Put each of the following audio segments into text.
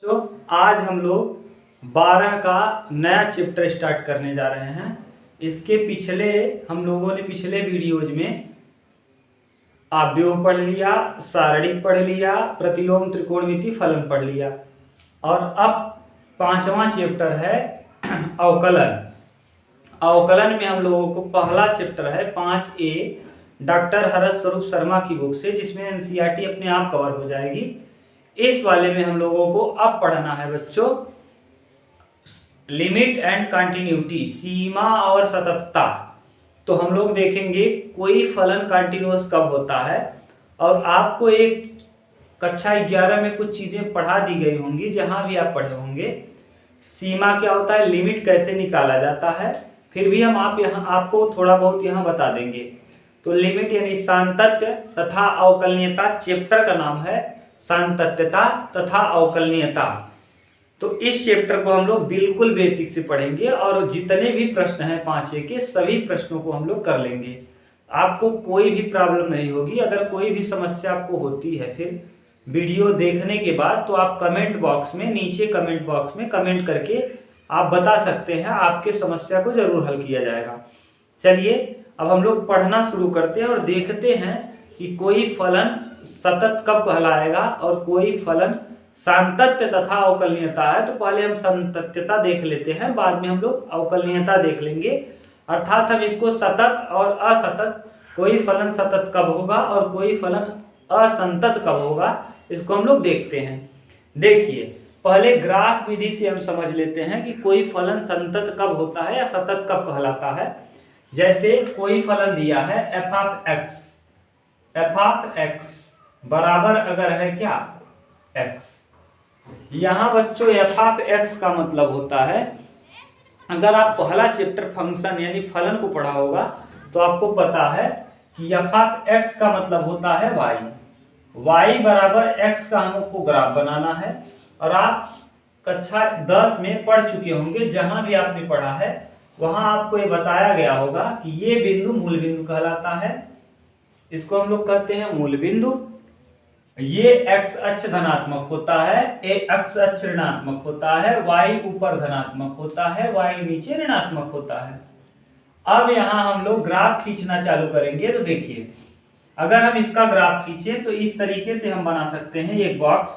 तो आज हम लोग 12 का नया चैप्टर स्टार्ट करने जा रहे हैं। इसके पिछले हम लोगों ने पिछले वीडियोज में आव्यूह पढ़ लिया, सारणिक पढ़ लिया, प्रतिलोम त्रिकोणमिति फलन पढ़ लिया और अब 5वां चैप्टर है अवकलन। अवकलन में हम लोगों को पहला चैप्टर है 5A डॉक्टर हर्ष स्वरूप शर्मा की बुक से, जिसमें एनसीईआरटी अपने आप कवर हो जाएगी। इस वाले में हम लोगों को अब पढ़ना है बच्चों लिमिट एंड कंटिन्यूटी, सीमा और सततता। तो हम लोग देखेंगे कोई फलन कंटिन्यूअस कब होता है, और आपको एक कक्षा 11 में कुछ चीजें पढ़ा दी गई होंगी, जहां भी आप पढ़े होंगे। सीमा क्या होता है, लिमिट कैसे निकाला जाता है, फिर भी हम आपको थोड़ा बहुत यहाँ बता देंगे। तो लिमिट यानी सातत्य तथा अवकलनीयता, चैप्टर का नाम है सातत्यता तथा अवकलनीयता। तो इस चैप्टर को हम लोग बिल्कुल बेसिक से पढ़ेंगे और जितने भी प्रश्न हैं 5A के सभी प्रश्नों को हम लोग कर लेंगे। आपको कोई भी प्रॉब्लम नहीं होगी। अगर कोई भी समस्या आपको होती है फिर वीडियो देखने के बाद, तो आप कमेंट बॉक्स में, नीचे कमेंट बॉक्स में कमेंट करके आप बता सकते हैं। आपके समस्या को जरूर हल किया जाएगा। चलिए अब हम लोग पढ़ना शुरू करते हैं और देखते हैं कि कोई फलन सतत कब कहलाएगा और कोई फलन सातत्य तथा अवकलनीयता है। तो पहले हम सातत्यता देख लेते हैं, बाद में हम लोग अवकलनीयता देख लेंगे। अर्थात हम इसको सतत और असतत, कोई फलन सतत कब होगा और कोई फलन असंतत कब होगा, इसको हम लोग देखते हैं। देखिए पहले ग्राफ विधि से हम समझ लेते हैं कि कोई फलन संतत कब होता है या सतत कब कहलाता है। जैसे कोई फलन दिया है f ऑफ x बराबर अगर है क्या x। यहाँ बच्चों f ऑफ x का मतलब होता है, अगर आप पहला चैप्टर फंक्शन यानी फलन को पढ़ा होगा तो आपको पता है कि f ऑफ x का मतलब होता है y बराबर x का हमको ग्राफ बनाना है। और आप कक्षा 10 में पढ़ चुके होंगे, जहां भी आपने पढ़ा है वहां आपको ये बताया गया होगा कि ये बिंदु मूल बिंदु कहलाता है। इसको हम लोग कहते हैं मूल बिंदु। ये x अक्ष धनात्मक होता है, x अक्ष ऋणात्मक होता है, y ऊपर धनात्मक होता है, y नीचे ऋणात्मक होता है। अब यहाँ हम लोग ग्राफ खींचना चालू करेंगे। तो देखिए अगर हम इसका ग्राफ खींचे तो इस तरीके से हम बना सकते हैं एक बॉक्स।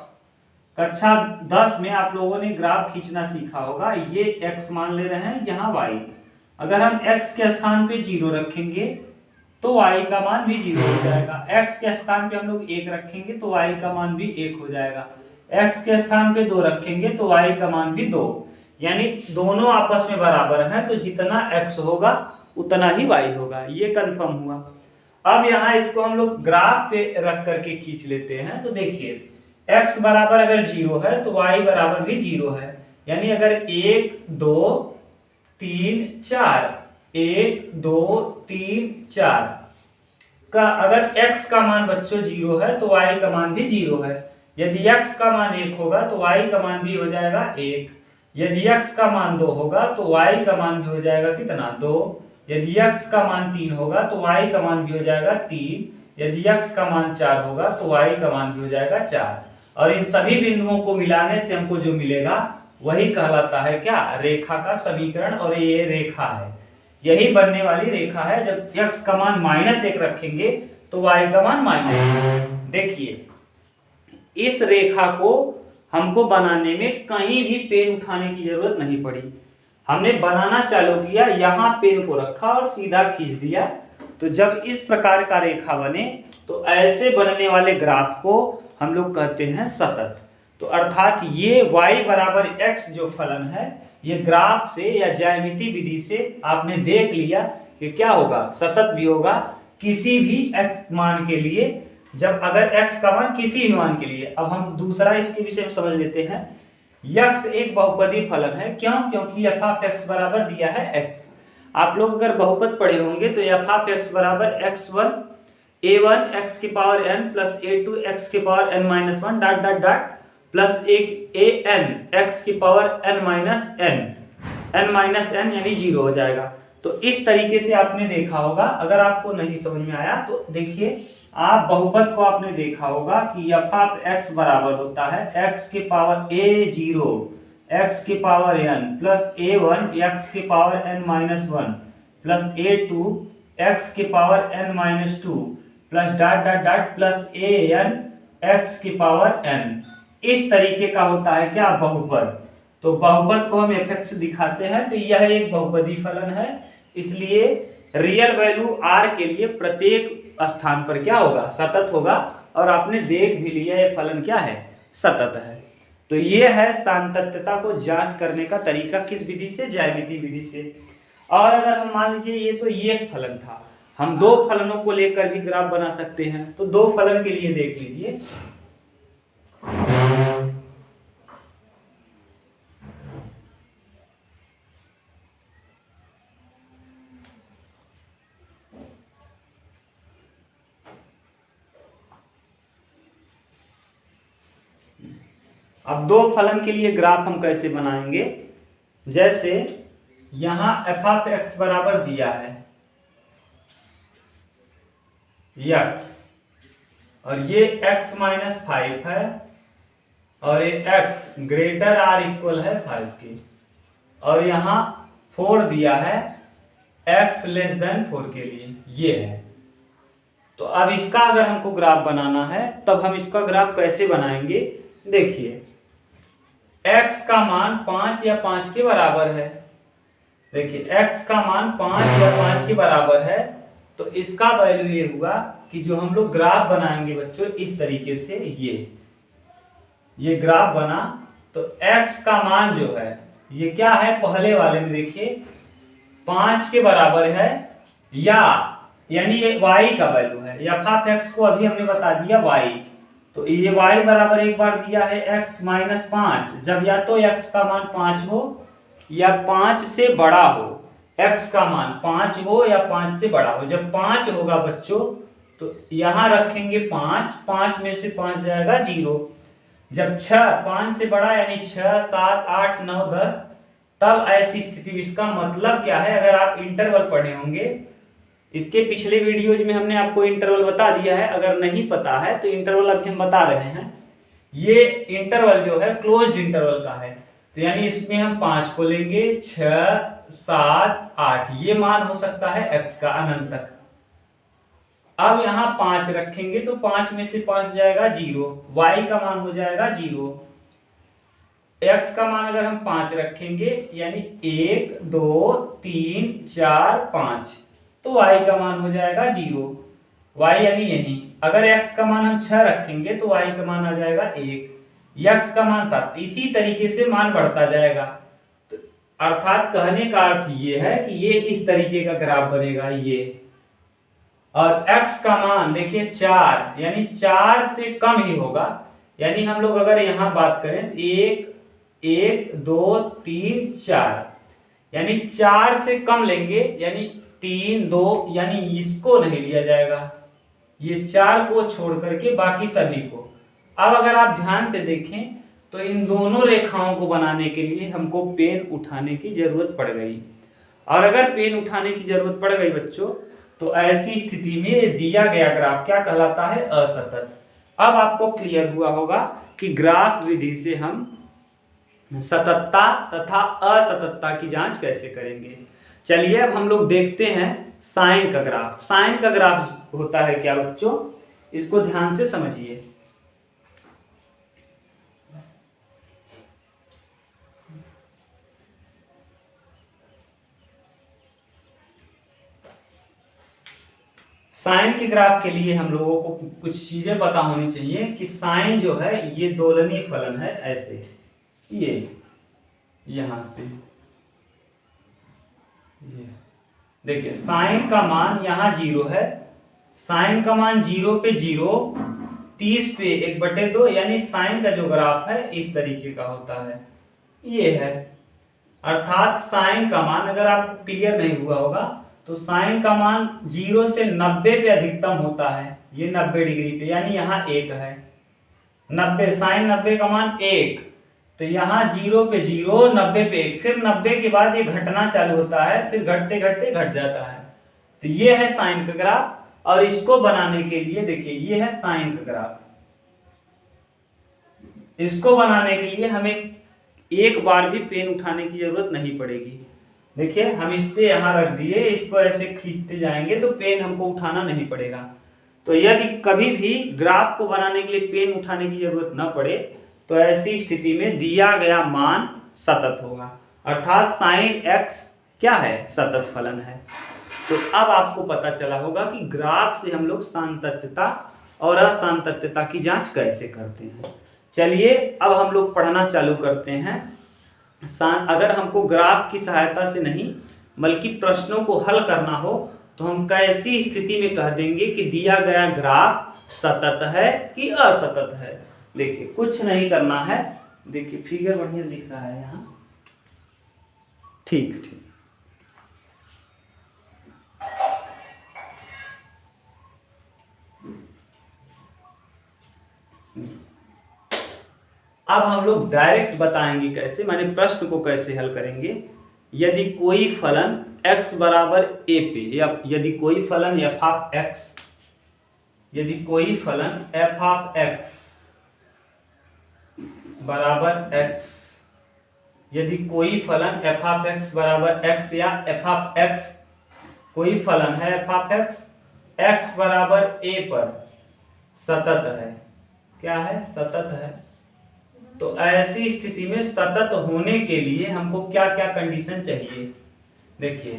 कक्षा 10 में आप लोगों ने ग्राफ खींचना सीखा होगा। ये x मान ले रहे हैं, यहाँ y। अगर हम x के स्थान पे 0 रखेंगे तो y का मान भी 0 हो जाएगा। x के स्थान पे हम लोग 1 रखेंगे तो y का मान भी 1 हो जाएगा। x के स्थान पे 2 रखेंगे तो y का मान भी 2, यानी दोनों आपस में बराबर हैं। तो जितना x होगा उतना ही y होगा, ये कंफर्म हुआ। अब यहाँ इसको हम लोग ग्राफ पे रख करके खींच लेते हैं। तो देखिए x बराबर अगर 0 है तो y बराबर भी 0 है, यानी अगर 1 2 3 4 1 2 3 4 का अगर x का मान बच्चों 0 है तो y का मान भी 0 है। यदि x का मान 1 होगा तो y का मान भी हो जाएगा 1। यदि x का मान 2 होगा तो y का मान भी हो जाएगा कितना 2। यदि x का मान 3 होगा तो y का मान भी हो जाएगा 3। यदि x का मान 4 होगा तो y का मान भी हो जाएगा 4। और इन सभी बिंदुओं को मिलाने से हमको जो मिलेगा वही कहलाता है क्या, रेखा का समीकरण। और ये रेखा है, यही बनने वाली रेखा है। जब x का मान -1 रखेंगे तो y का मान -1। देखिए इस रेखा को हमको बनाने में कहीं भी पेन उठाने की जरूरत नहीं पड़ी। हमने बनाना चालू किया, यहाँ पेन को रखा और सीधा खींच दिया। तो जब इस प्रकार का रेखा बने तो ऐसे बनने वाले ग्राफ को हम लोग कहते हैं सतत। तो अर्थात ये y बराबर x जो फलन है, ये ग्राफ से या ज्यामिति विधि से आपने देख लिया कि क्या होगा, सतत भी होगा किसी भी x मान के लिए। जब अगर x का मान किसी भी मान के लिए। अब हम दूसरा इसके विषय में समझ लेते हैं। x एक बहुपदी फलन है, क्यों? क्योंकि f ऑफ x बराबर दिया है x। आप लोग अगर बहुपद पढ़े होंगे तो f ऑफ x बराबर x1 a1 x की power n plus a2 x की power n minus 1 dot dot dot plus एक an x की पावर n माइनस n यानी 0 हो जाएगा। तो इस तरीके से आपने देखा होगा। अगर आपको नहीं समझ में आया तो देखिए आप बहुपद को आपने देखा होगा कि एफ ऑफ एक्स बराबर होता है एक्स के पावर ए जीरो एक्स के power n plus a one x के power n minus one plus a two x के power n minus two plus dot dot dot plus a n x की power n. इस तरीके का होता है क्या बहुपद। तो बहुपद को हम एफ दिखाते हैं तो यह एक बहुपदी फलन है, इसलिए रियल वैल्यू आर के लिए प्रत्येक स्थान पर क्या होगा सतत होगा। और आपने देख भी लिया ये फलन क्या है सतत है। तो ये है सातत्यता को जांच करने का तरीका किस विधि से, ज्यामिति विधि से। और अगर हम मान लीजिए ये तो ये एक फलन था, हम दो फलनों को लेकर भी ग्राफ बना सकते हैं। तो दो फलन के लिए देख लीजिए, अब दो फलन के लिए ग्राफ हम कैसे बनाएंगे। जैसे यहां एफ ऑफ एक्स बराबर दिया है एक्स और ये x माइनस 5 है और ये x ग्रेटर आर इक्वल है 5 के, और यहाँ 4 दिया है x लेस देन 4 के लिए ये है। तो अब इसका अगर हमको ग्राफ बनाना है तब हम इसका ग्राफ कैसे बनाएंगे। देखिए x का मान 5 या 5 के बराबर है। देखिए x का मान 5 या 5 के बराबर है, तो इसका वैल्यू ये हुआ कि जो हम लोग ग्राफ बनाएंगे बच्चों इस तरीके से ये ग्राफ बना। तो x का मान जो है ये क्या है, पहले वाले में देखिए 5 के बराबर है यानी ये y का वैल्यू है। एफ ऑफ एक्स को अभी हमने बता दिया y, तो ये y बराबर एक बार दिया है x माइनस 5, जब या तो x का मान 5 हो या 5 से बड़ा हो, x का मान 5 हो या 5 से बड़ा हो। जब 5 होगा बच्चों तो यहाँ रखेंगे 5, 5 में से 5 जाएगा 0। जब 5 से बड़ा यानी 6, 7, 8, 9, 10, तब ऐसी स्थिति में इसका मतलब क्या है। अगर आप इंटरवल पढ़े होंगे, इसके पिछले वीडियोज में हमने आपको इंटरवल बता दिया है, अगर नहीं पता है तो इंटरवल अभी हम बता रहे हैं। ये इंटरवल जो है क्लोज्ड इंटरवल का है, तो यानी इसमें हम 5 को लेंगे, 6, 7, 8 ये मान हो सकता है x का अनंत तक। अब यहाँ 5 रखेंगे तो 5 में से 5 जाएगा 0, y का मान हो जाएगा 0। x का मान अगर हम 5 रखेंगे यानी 1, 2, 3, 4, 5, तो y का मान हो जाएगा 0, y यानी यही। अगर x का मान हम 6 रखेंगे तो y का मान आ जाएगा 1, x का मान 7। इसी तरीके से मान बढ़ता जाएगा। तो अर्थात कहने का अर्थ ये है कि ये इस तरीके का ग्राफ बनेगा ये। और x का मान देखिए 4 यानी 4 से कम ही होगा। यानी हम लोग अगर यहाँ बात करें 1, 1, 2, 3, 4 यानी 4 से कम लेंगे, यानी 3, 2 यानी इसको नहीं लिया जाएगा, ये 4 को छोड़ करके बाकी सभी को। अब अगर आप ध्यान से देखें तो इन दोनों रेखाओं को बनाने के लिए हमको पेन उठाने की जरूरत पड़ गई। और अगर पेन उठाने की जरूरत पड़ गई बच्चों तो ऐसी स्थिति में दिया गया ग्राफ क्या कहलाता है, असतत। अब आपको क्लियर हुआ होगा कि ग्राफ विधि से हम सततता तथा असततता की जांच कैसे करेंगे। चलिए अब हम लोग देखते हैं साइन का ग्राफ। साइन का ग्राफ होता है क्या बच्चों, इसको ध्यान से समझिए। साइन के ग्राफ के लिए हम लोगों को कुछ चीजें पता होनी चाहिए कि साइन जो है ये दोलनीय फलन है। ऐसे ये यहां से ये देखिए साइन का मान यहाँ 0 है, साइन का मान 0 पे 0, 30 पे 1/2, यानी साइन का जो ग्राफ है इस तरीके का होता है। ये है अर्थात साइन का मान, अगर आपको क्लियर नहीं हुआ होगा तो साइन का मान 0 से 90 पे अधिकतम होता है, ये 90 डिग्री पे, यानी यहाँ 1 है 90, साइन 90 का मान 1, तो यहाँ 0 पे 0, 90 पे 1, फिर 90 के बाद ये घटना चालू होता है, फिर घटते घटते घट जाता है। तो ये है साइन का ग्राफ। और इसको बनाने के लिए देखिए ये है साइन का ग्राफ। इसको बनाने के लिए हमें एक बार भी पेन उठाने की जरूरत नहीं पड़ेगी। देखिए हम इस पे यहाँ रख दिए, इसको ऐसे खींचते जाएंगे तो पेन हमको उठाना नहीं पड़ेगा। तो यदि कभी भी ग्राफ को बनाने के लिए पेन उठाने की जरूरत न पड़े तो ऐसी स्थिति में दिया गया मान सतत होगा, अर्थात साइन एक्स क्या है, सतत फलन है। तो अब आपको पता चला होगा कि ग्राफ से हम लोग सातत्यता और असातत्यता की जांच कैसे करते हैं। चलिए अब हम लोग पढ़ना चालू करते हैं। अगर हमको ग्राफ की सहायता से नहीं बल्कि प्रश्नों को हल करना हो तो हम कैसी स्थिति में कह देंगे कि दिया गया ग्राफ सतत है कि असतत है। देखिए कुछ नहीं करना है, देखिए फिगर बढ़िया दिख रहा है यहाँ, ठीक ठीक। अब हम लोग डायरेक्ट बताएंगे कैसे, माने प्रश्न को कैसे हल करेंगे। यदि कोई फलन x बराबर a पे, या यदि कोई फलन f ऑफ x, यदि कोई फलन f ऑफ x बराबर x, यदि कोई फलन f ऑफ x बराबर x या f ऑफ x कोई फलन है f ऑफ x बराबर a पर सतत है, क्या है, सतत है। तो ऐसी स्थिति में सतत होने के लिए हमको क्या क्या कंडीशन चाहिए। देखिए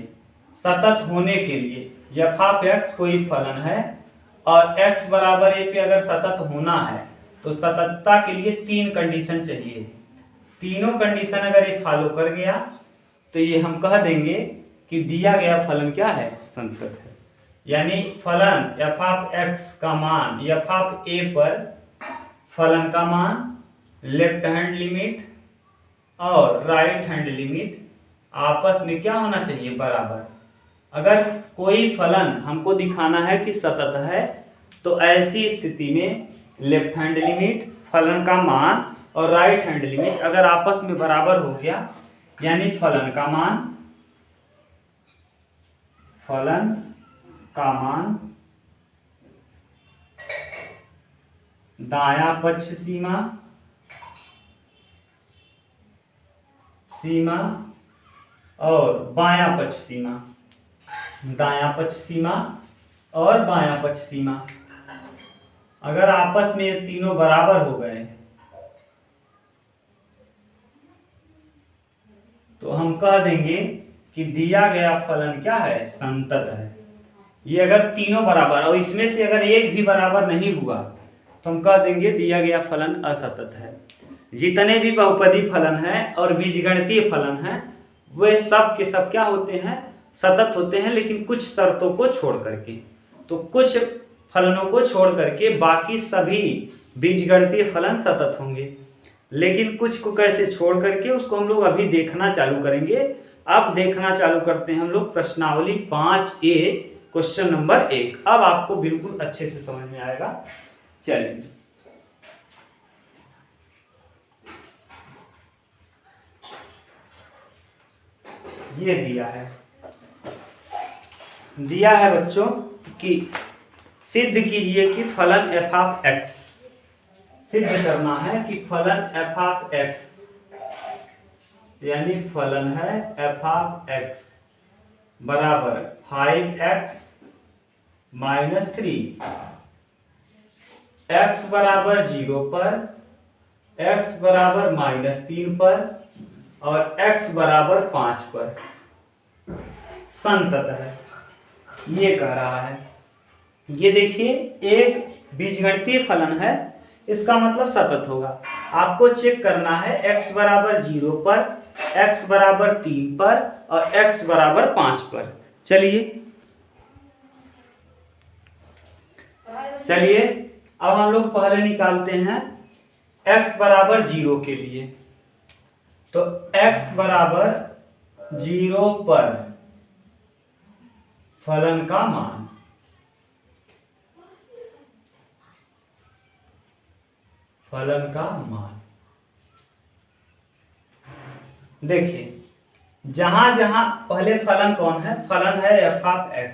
सतत होने के लिए f ऑफ x कोई फलन है और x बराबर a पे अगर सतत होना है तो सततता के लिए 3 कंडीशन चाहिए। तीनों कंडीशन अगर ये फॉलो कर गया तो ये हम कह देंगे कि दिया गया फलन क्या है, संतत है। यानी फलन f ऑफ x का मान f ऑफ a पर फलन का मान लेफ्ट हैंड लिमिट और राइट हैंड लिमिट आपस में क्या होना चाहिए, बराबर। अगर कोई फलन हमको दिखाना है कि सतत है तो ऐसी स्थिति में लेफ्ट हैंड लिमिट, फलन का मान और राइट हैंड लिमिट अगर आपस में बराबर हो गया, यानी फलन का मान दायां पक्ष सीमा और बायां पक्ष सीमा, दायां पक्ष सीमा और बायां पक्ष सीमा अगर आपस में ये तीनों बराबर हो गए तो हम कह देंगे कि दिया गया फलन क्या है, संतत है। ये अगर तीनों बराबर और इसमें से अगर एक भी बराबर नहीं हुआ तो हम कह देंगे दिया गया फलन असतत है। जितने भी बहुपदी फलन हैं और बीजगणितीय फलन हैं वे सब के सब क्या होते हैं, सतत होते हैं, लेकिन कुछ शर्तों को छोड़ करके। तो कुछ फलनों को छोड़ करके बाकी सभी बीजगणितीय फलन सतत होंगे, लेकिन कुछ को कैसे छोड़ करके उसको हम लोग अभी देखना चालू करेंगे। अब देखना चालू करते हैं हम लोग प्रश्नावली 5A क्वेश्चन नंबर 1। अब आपको बिल्कुल अच्छे से समझ में आएगा। चलिए ये दिया है बच्चों कि सिद्ध कीजिए कि फलन f ऑफ x, सिद्ध करना है कि फलन f ऑफ x यानी फलन है f ऑफ x बराबर 5x माइनस 3, x बराबर 0 पर, x बराबर -3 पर और x बराबर 5 पर संतत है, ये कह रहा है। ये देखिए एक बीजगणितीय फलन है, इसका मतलब सतत होगा। आपको चेक करना है x बराबर 0 पर, x बराबर 3 पर और x बराबर 5 पर। चलिए अब हम लोग पहले निकालते हैं x बराबर 0 के लिए। तो x बराबर 0 पर फलन का मान, देखिए जहां जहां पहले फलन कौन है, फलन है f ऑफ x,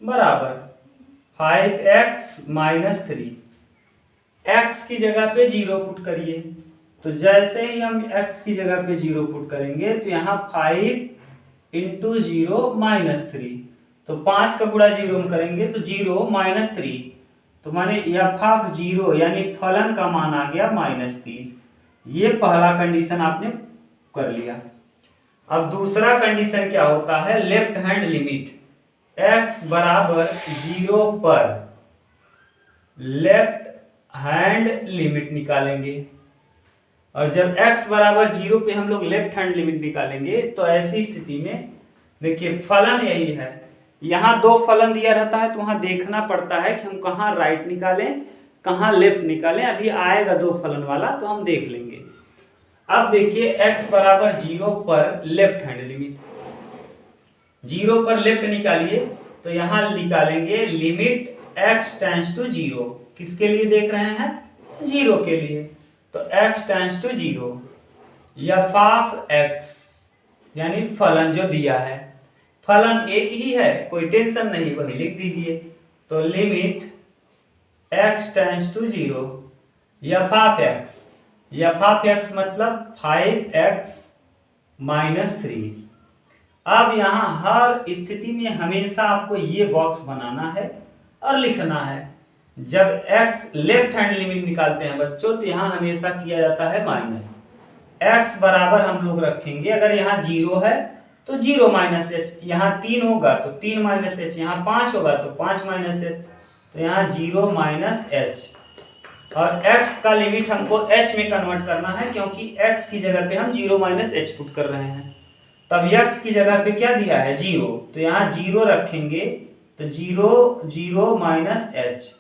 बराबर 5x माइनस 3। x की जगह पे 0 पुट करिए, तो जैसे ही हम x की जगह पे 0 पुट करेंगे तो यहाँ 5 इंटू 0 माइनस 3, तो 5 का गुणा 0 में करेंगे तो 0 माइनस 3, तो माने एफ ऑफ 0 यानी फलन का मान आ गया -3। ये पहला कंडीशन आपने कर लिया। अब दूसरा कंडीशन क्या होता है, लेफ्ट हैंड लिमिट x बराबर 0 पर लेफ्ट हैंड लिमिट निकालेंगे। और जब x बराबर 0 पे हम लोग लेफ्ट हैंड लिमिट निकालेंगे तो ऐसी स्थिति में देखिए फलन यही है, यहाँ दो फलन दिया रहता है तो वहां देखना पड़ता है कि हम कहाँ राइट निकालें कहाँ लेफ्ट निकालें। अभी आएगा दो फलन वाला तो हम देख लेंगे। अब देखिए x बराबर 0 पर लेफ्ट हैंड लिमिट, 0 पर लेफ्ट निकालिए तो यहाँ निकालेंगे लिमिट x टेंड्स टू 0। किसके लिए देख रहे हैं, 0 के लिए, तो x tends to 0 f of x यानी फलन जो दिया है, फलन एक ही है कोई टेंशन नहीं, वही लिख दीजिए। तो limit x tends to 0 f of x, f of x मतलब 5x माइनस 3। अब यहाँ हर स्थिति में हमेशा आपको ये बॉक्स बनाना है और लिखना है। जब x लेफ्ट हैंड लिमिट निकालते हैं बच्चों तो यहाँ हमेशा किया जाता है माइनस। x बराबर हम लोग रखेंगे, अगर यहाँ 0 है तो 0 माइनस एच, यहाँ 3 होगा तो 3 माइनस एच, यहाँ 5 होगा तो 5 माइनस एच, तो यहाँ 0 माइनस एच। और x का लिमिट हमको h में कन्वर्ट करना है क्योंकि x की जगह पे हम 0 माइनस एच पुट कर रहे हैं। तब x की जगह पे क्या दिया है 0, तो यहाँ 0 रखेंगे तो 0 माइनस एच,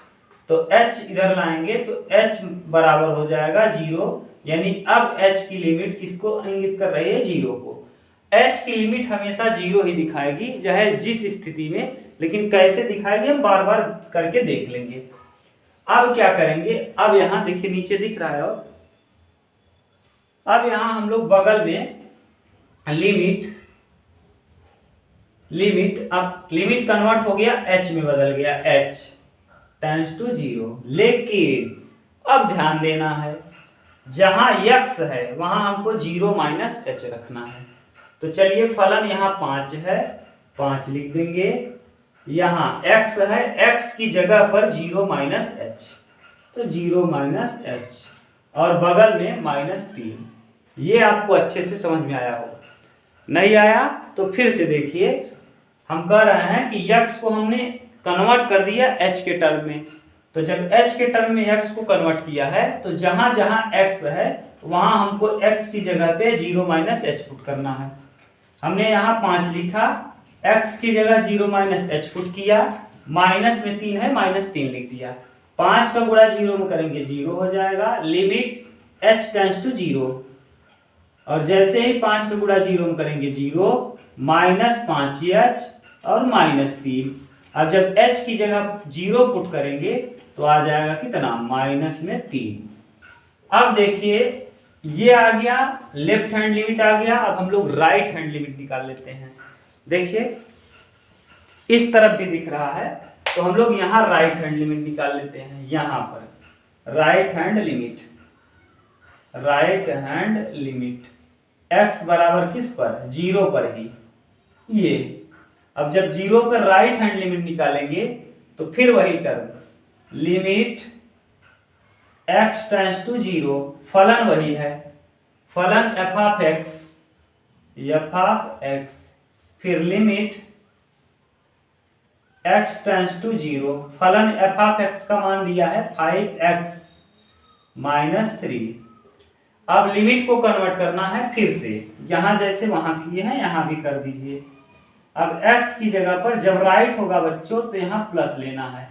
तो h इधर लाएंगे तो h बराबर हो जाएगा 0, यानी अब h की लिमिट किसको इंगित कर रही है 0 को। h की लिमिट हमेशा 0 ही दिखाएगी चाहे जिस स्थिति में, लेकिन कैसे दिखाएगी हम बार बार करके देख लेंगे। अब क्या करेंगे, अब यहाँ देखिए नीचे दिख रहा है, और अब यहाँ हम लोग बगल में अब लिमिट कन्वर्ट हो गया h में बदल गया, h टेंड्स टू 0। लेकिन अब ध्यान देना है जहां x है वहां हमको 0 माइनस h रखना है। तो चलिए फलन यहाँ 5 है, 5 लिख देंगे। यहाँ x है, x की जगह पर 0 माइनस h, तो 0 माइनस h, और बगल में -3। ये आपको अच्छे से समझ में आया होगा, नहीं आया तो फिर से देखिए। हम कह रहे हैं कि x को हमने कन्वर्ट कर दिया h के टर्म में, तो जब h के टर्म में x को कन्वर्ट किया है तो जहां जहां x है वहां हमको x की जगह पे 0 माइनस h पुट करना है। हमने यहाँ 5 लिखा, x की जगह 0 माइनस h पुट किया, माइनस में 3 है -3 लिख दिया। 5 का गुणा 0 में करेंगे 0 हो जाएगा, लिमिट h टेंड्स टू 0, और जैसे ही 5 का गुणा 0 में करेंगे 0 -5h और -3। अब जब h की जगह 0 पुट करेंगे तो आ जाएगा कितना -3। अब देखिए ये आ गया, लेफ्ट हैंड लिमिट आ गया। अब हम लोग राइट हैंड लिमिट निकाल लेते हैं। देखिए इस तरफ भी दिख रहा है तो हम लोग यहाँ राइट हैंड लिमिट निकाल लेते हैं। यहाँ पर राइट हैंड लिमिट x बराबर किस पर 0 पर ही ये। अब जब 0 पर राइट हैंड लिमिट निकालेंगे तो फिर वही term limit x tends to 0, फलन वही है, फलन f ऑफ x, फिर लिमिट x टेंड्स टू 0, फलन f ऑफ x का मान दिया है 5x माइनस 3। अब लिमिट को कन्वर्ट करना है फिर से, यहाँ जैसे वहां किए हैं यहाँ भी कर दीजिए। अब x की जगह पर जब राइट होगा बच्चों तो यहाँ प्लस लेना है,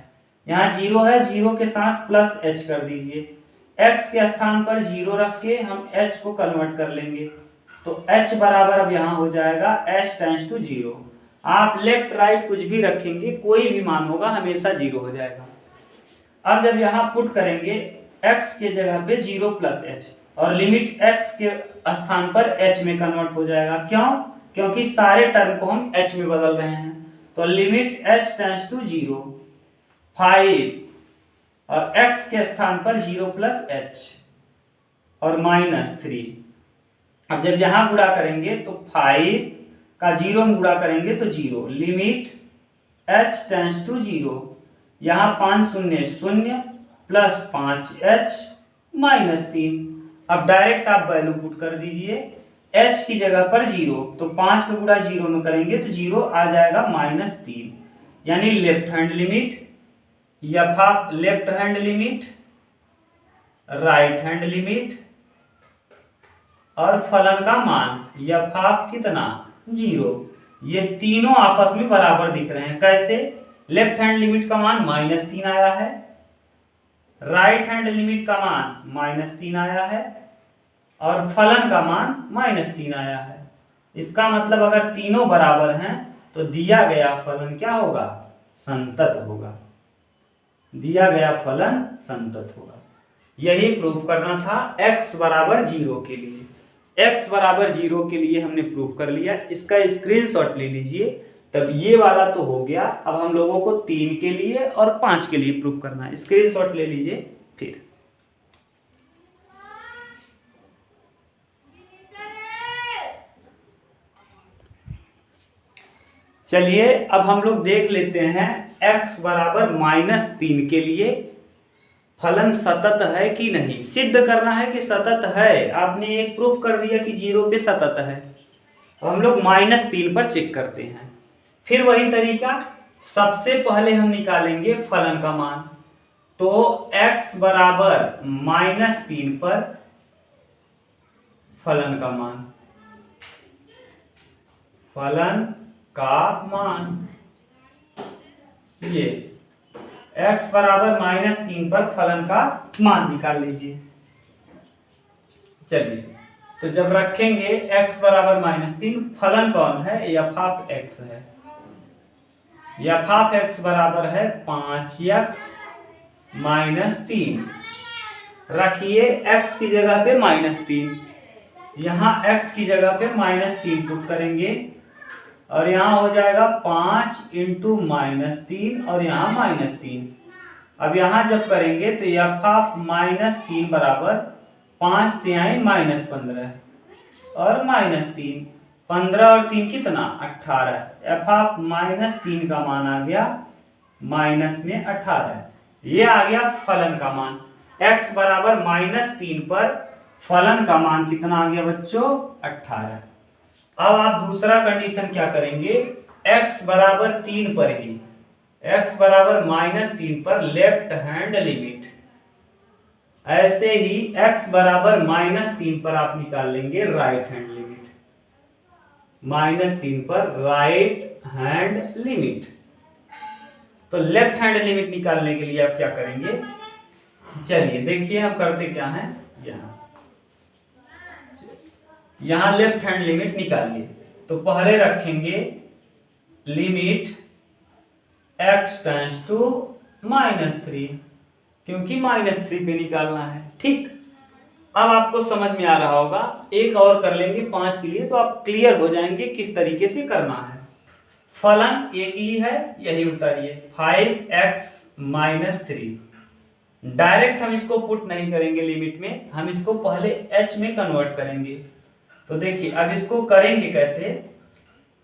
यहाँ 0 है, 0 के साथ प्लस h कर दीजिए। x के स्थान पर 0 रख के हम h को कन्वर्ट कर लेंगे, तो h बराबर अब यहाँ हो जाएगा h टेंड्स टू 0। आप लेफ्ट राइट कुछ भी रखेंगे कोई भी मान होगा हमेशा 0 हो जाएगा। अब जब यहाँ पुट करेंगे x के जगह पे 0 प्लस h, और लिमिट x के स्थान पर h में कन्वर्ट हो जाएगा। क्यों? क्योंकि सारे टर्म को हम h में बदल रहे हैं। तो लिमिट h टेंड्स टू 0, 5 और x के स्थान पर 0 प्लस h और -3। अब जब यहां गुणा करेंगे तो 5 का 0 में गुणा करेंगे तो 0, लिमिट h टेंड्स टू 0, यहाँ 5 शून्य 0 प्लस 5h -3। अब डायरेक्ट आप वैल्यू पुट कर दीजिए, h की जगह पर 0, तो 5 का गुणा 0 में करेंगे तो 0 आ जाएगा -3, यानी left hand limit, left hand limit, right hand limit और फलन का मान कितना 0, ये तीनों आपस में बराबर दिख रहे हैं। कैसे? लेफ्ट हैंड लिमिट का मान -3 आया है, राइट हैंड लिमिट का मान -3 आया है और फलन का मान -3 आया है। इसका मतलब अगर तीनों बराबर हैं तो दिया गया फलन क्या होगा? संतत होगा। दिया गया फलन संतत होगा। यही प्रूफ करना था x बराबर 0 के लिए। x बराबर 0 के लिए हमने प्रूफ कर लिया। इसका स्क्रीनशॉट ले लीजिए। तब ये वाला तो हो गया। अब हम लोगों को 3 के लिए और 5 के लिए प्रूफ करना है। स्क्रीनशॉट ले लीजिए। फिर चलिए अब हम लोग देख लेते हैं x बराबर -3 के लिए फलन सतत है कि नहीं। सिद्ध करना है कि सतत है। आपने एक प्रूफ कर दिया कि 0 पे सतत है। अब हम लोग -3 पर चेक करते हैं। फिर वही तरीका, सबसे पहले हम निकालेंगे फलन का मान। तो x बराबर -3 पर फलन का मान, फलन का मान, ये x बराबर -3 पर फलन का मान निकाल लीजिए। चलिए तो जब रखेंगे x बराबर -3, फलन कौन है? f ऑफ x है। f ऑफ x बराबर है 5x -3। रखिए x की जगह पे -3, यहाँ x की जगह पे -3 पुट करेंगे और यहाँ हो जाएगा 5 इंटू -3 और यहाँ -3। अब यहाँ जब करेंगे तो f ऑफ -3 बराबर 5 तिहाई -15 और -3, 15 और 3 कितना 18। f ऑफ -3 का मान आ गया -18। ये आ गया फलन का मान। x बराबर -3 पर फलन का मान कितना आ गया बच्चों? 18। अब आप दूसरा कंडीशन क्या करेंगे? x बराबर 3 पर ही, x बराबर -3 पर लेफ्ट हैंड लिमिट, ऐसे ही x बराबर -3 पर आप निकाल लेंगे राइट हैंड लिमिट, -3 पर राइट हैंड लिमिट। तो लेफ्ट हैंड लिमिट निकालने के लिए आप क्या करेंगे? चलिए देखिए हम करते क्या हैं। यहाँ लेफ्ट हैंड लिमिट निकालिए। तो पहले रखेंगे लिमिट x टेंड्स टू -3, क्योंकि -3 पे निकालना है। ठीक, अब आपको समझ में आ रहा होगा। एक और कर लेंगे 5 के लिए, तो आप क्लियर हो जाएंगे किस तरीके से करना है। फलन एक ही है, यही उतारिए 5x -3। डायरेक्ट हम इसको पुट नहीं करेंगे लिमिट में, हम इसको पहले h में कन्वर्ट करेंगे। तो देखिए अब इसको करेंगे कैसे।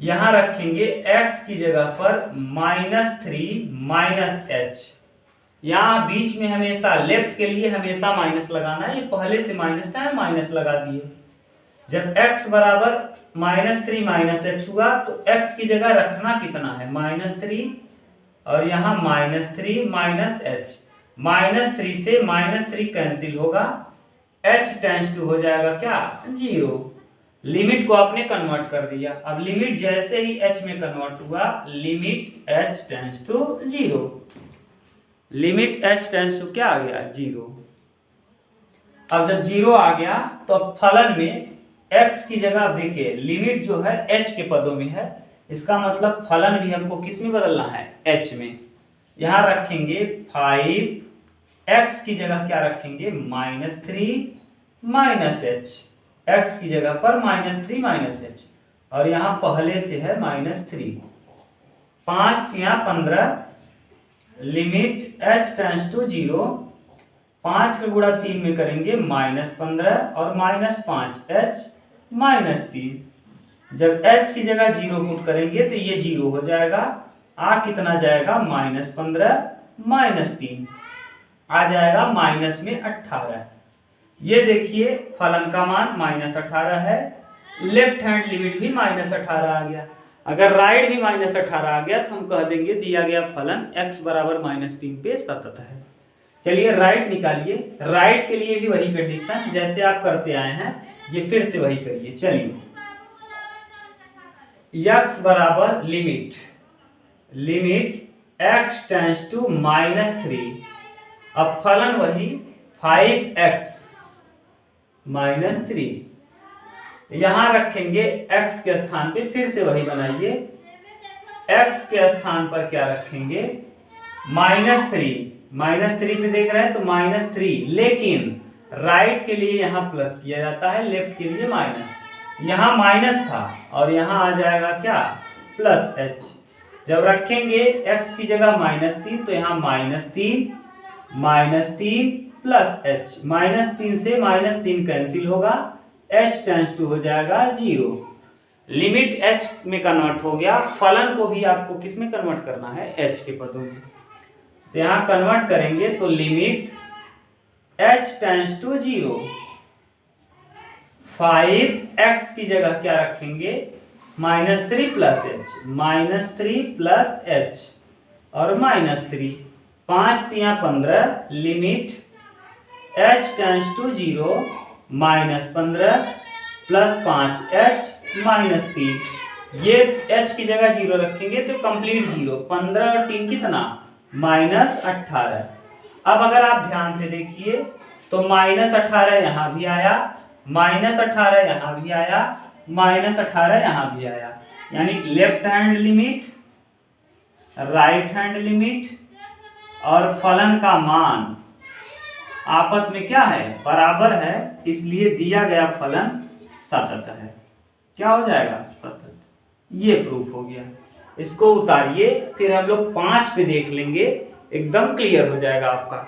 यहां रखेंगे x की जगह पर -3 -h। यहाँ बीच में हमेशा लेफ्ट के लिए हमेशा माइनस लगाना है। ये पहले से माइनस था, माइनस लगा दिए। जब x बराबर -3 -h हुआ तो x की जगह रखना कितना है? -3 और यहाँ -3 -h। -3 से -3 कैंसिल होगा, h टेंड्स टू हो जाएगा क्या? 0। लिमिट को आपने कन्वर्ट कर दिया। अब लिमिट जैसे ही h में कन्वर्ट हुआ, limit h tends to 0। Limit h tends to क्या आ गया? 0। अब जब 0 आ गया तो अब फलन में x की जगह आप देखिए लिमिट जो है h के पदों में है। इसका मतलब फलन भी हमको किस में बदलना है? h में। यहां रखेंगे 5, x की जगह क्या रखेंगे? -3 -h। x की जगह पर -3 -h और यहां पहले से है -3। 5 तिया 15, लिमिट h टेंड्स टू 0, 5 का गुणा 3 में करेंगे -15 और -5h -3। जब h की जगह 0 पुट करेंगे तो ये 0 हो जाएगा। कितना जाएगा -15 -3 आ जाएगा माइनस में 18। ये देखिए फलन का मान -18 है। लेफ्ट हैंड लिमिट भी -18 आ गया। अगर राइट भी -18 आ गया तो हम कह देंगे दिया गया फलन x बराबर -3 पे सतत है। चलिए राइट निकालिए। राइट के लिए भी वही कंडीशन जैसे आप करते आए हैं, ये फिर से वही करिए। चलिए x बराबर लिमिट x टेंड्स टू -3। अब फलन वही 5x -3, यहां रखेंगे x के स्थान पे, फिर से वही बनाइए। x के स्थान पर क्या रखेंगे -3 पे देख रहे हैं तो -3, लेकिन राइट के लिए यहां प्लस किया जाता है, लेफ्ट के लिए माइनस। यहां माइनस था और यहां आ जाएगा क्या +h। जब रखेंगे x की जगह -3 तो यहाँ -3 प्लस h, -3 से -3 कैंसिल होगा, h टेंड्स टू हो जाएगा 0। लिमिट h में कन्वर्ट हो गया। फलन को भी आपको किस में कन्वर्ट करना है, h के पदों में। तो यहाँ कन्वर्ट करेंगे तो limit h tends to 0, 5x की जगह क्या रखेंगे -3 प्लस h और -3, 5 तिया 15, limit h tends to 0, -15 plus 5h -3। ये h की जगह 0 रखेंगे तो कंप्लीट 0, 15 और 3 कितना -18। अब अगर आप ध्यान से देखिए तो -18 यहाँ भी आया, -18 यहाँ भी आया, -18 यहाँ भी आया। यानी left hand limit, right hand limit और फलन का मान आपस में क्या है, बराबर है, इसलिए दिया गया फलन सतत है। क्या हो जाएगा सतत। ये प्रूफ हो गया। इसको उतारिए, फिर हम लोग 5 पे देख लेंगे, एकदम क्लियर हो जाएगा आपका।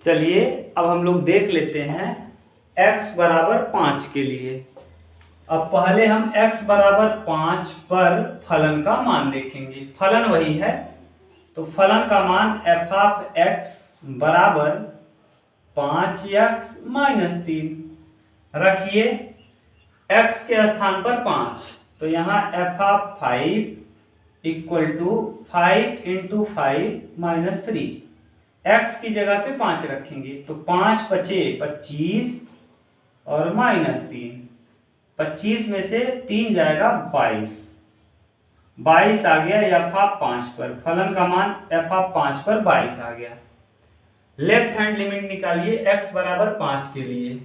चलिए अब हम लोग देख लेते हैं x बराबर 5 के लिए। अब पहले हम x बराबर 5 पर फलन का मान देखेंगे। फलन वही है, तो फलन का मान f(x) बराबर 5x -3 रखिए। x के स्थान पर 5, तो यहाँ f(5) = 5 × 5 -3। x की जगह पे 5 रखेंगे तो 5 बचे 25 और -3, 25 में से 3 जाएगा 22 आ गया f(5) पर। फलन का मान f(5) पर 22 आ गया। लेफ्ट हैंड लिमिट निकालिए x बराबर 5 के लिए।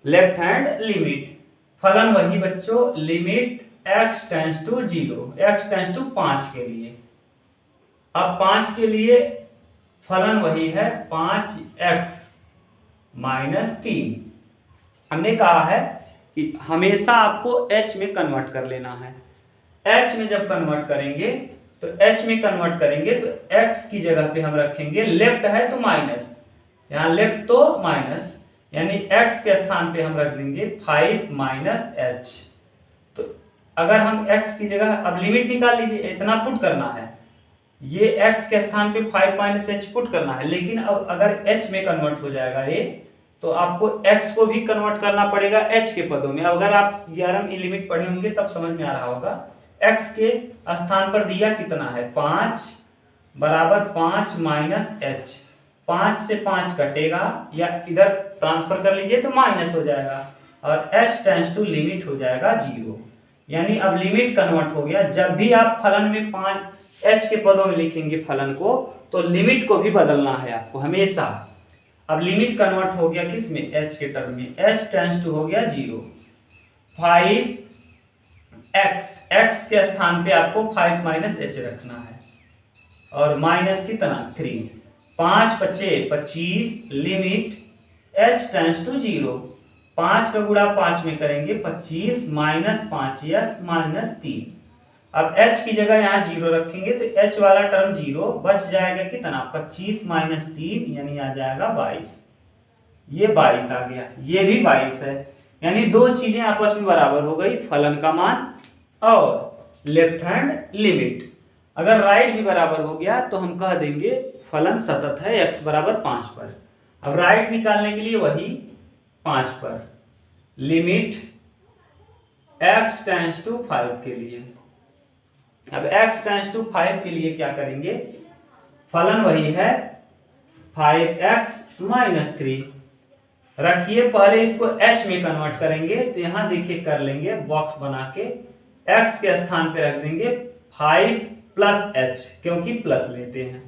लेफ्ट हैंड लिमिट फलन वही बच्चों, limit x tends to 0, x tends to 5 के लिए। अब 5 के लिए फलन वही है 5x -3। हमने कहा है कि हमेशा आपको h में कन्वर्ट कर लेना है। h में जब कन्वर्ट करेंगे तो h में कन्वर्ट करेंगे तो x की जगह पे हम रखेंगे, लेफ्ट है तो माइनस, यहाँ लेफ्ट तो माइनस, यानी x के स्थान पे हम रख देंगे 5 h। तो अगर हम x की जगह, अब लिमिट निकाल लीजिए, इतना पुट करना है, ये x के स्थान पे 5 h पुट करना है। लेकिन अब अगर h में कन्वर्ट हो जाएगा ये, तो आपको x को भी कन्वर्ट करना पड़ेगा h के पदों में। अब अगर आप 11वीं लिमिट पढ़े होंगे तब समझ में आ रहा होगा। x के स्थान पर दिया कितना है 5 बराबर 5 h। 5 से 5 कटेगा या इधर ट्रांसफर कर लीजिए तो माइनस हो जाएगा और h टेंड्स टू लिमिट हो जाएगा 0। यानी अब लिमिट कन्वर्ट हो गया। जब भी आप फलन में 5 h के पदों में लिखेंगे फलन को, तो लिमिट को भी बदलना है आपको हमेशा। अब लिमिट कन्वर्ट हो गया किस में, h के टर्म में, h टेंड्स टू हो गया 0। 5x के स्थान पे आपको 5 h रखना है और माइनस कितना 3, 5 × 5 = 25, लिमिट h टेंड्स टू 0, 5 का गुणा 5 में करेंगे 25 माइनस 5s माइनस 3। अब h की जगह यहाँ 0 रखेंगे तो h वाला टर्म 0 बच जाएगा कितना 25 माइनस 3 यानी आ जाएगा 22। ये 22 आ गया, ये भी 22 है, यानी दो चीजें आपस में बराबर हो गई, फलन का मान और लेफ्ट हैंड लिमिट। अगर राइट भी बराबर हो गया तो हम कह देंगे फलन सतत है x बराबर 5 पर। अब राइट निकालने के लिए वही 5 पर लिमिट x टेंड्स टू 5 के लिए। अब x टेंड्स टू 5 के लिए क्या करेंगे, फलन वही है 5x माइनस 3 रखिए, पहले इसको h में कन्वर्ट करेंगे तो यहां देखिए कर लेंगे बॉक्स बना के, x के स्थान पे रख देंगे 5 प्लस h क्योंकि प्लस लेते हैं,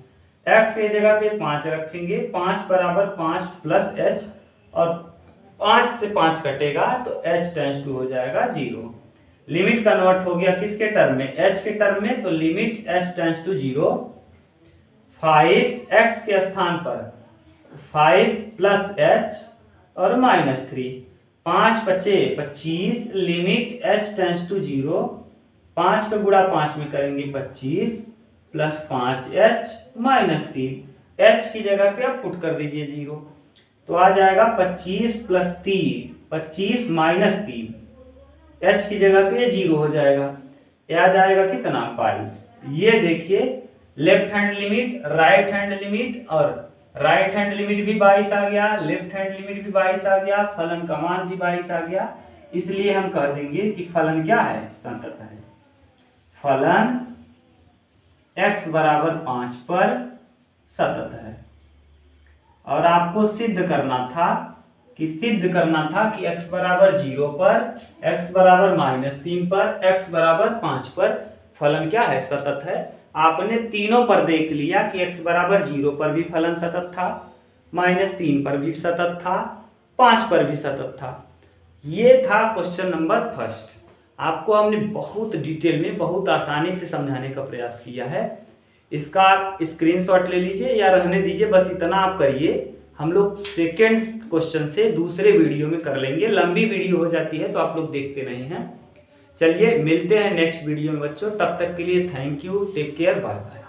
x के जगह पे 5 रखेंगे, 5 बराबर 5 प्लस h और 5 से 5 कटेगा तो h टेंड्स टू हो जाएगा 0। लिमिट कन्वर्ट हो गया किसके टर्म में, h के टर्म में, तो limit h tends to 0, 5x के स्थान पर 5 प्लस h और माइनस 3, 5 बचे 25, लिमिट h टेंड्स टू 0, 5 का गुणा 5 में करेंगे 25 प्लस 5h माइनस 3, h की जगह पे आप पुट कर दीजिए 0 तो आ जाएगा 25 प्लस 3, 25 माइनस 3, h की जगह पे 0 हो जाएगा, यह आ जाएगा कितना 22। ये देखिए left hand limit, right hand limit, और राइट हैंड लिमिट भी 22 आ गया, लेफ्ट हैंड लिमिट भी 22 आ गया, फलन का मान भी 22 आ गया, इसलिए हम कह देंगे कि फलन क्या है, संतत है। फलन x बराबर 5 पर सतत है। और आपको सिद्ध करना था कि x बराबर 0 पर, x बराबर माइनस 3 पर, x बराबर 5 पर फलन क्या है, सतत है। आपने तीनों पर देख लिया कि x बराबर 0 पर भी फलन सतत था, माइनस 3 पर भी सतत था, 5 पर भी सतत था। ये था क्वेश्चन नंबर फर्स्ट। आपको हमने बहुत डिटेल में, बहुत आसानी से समझाने का प्रयास किया है। इसका आप स्क्रीनशॉट ले लीजिए या रहने दीजिए, बस इतना आप करिए। हम लोग सेकेंड क्वेश्चन से दूसरे वीडियो में कर लेंगे, लंबी वीडियो हो जाती है तो आप लोग देखते नहीं हैं। चलिए मिलते हैं नेक्स्ट वीडियो में बच्चों, तब तक के लिए thank you, take care, bye bye.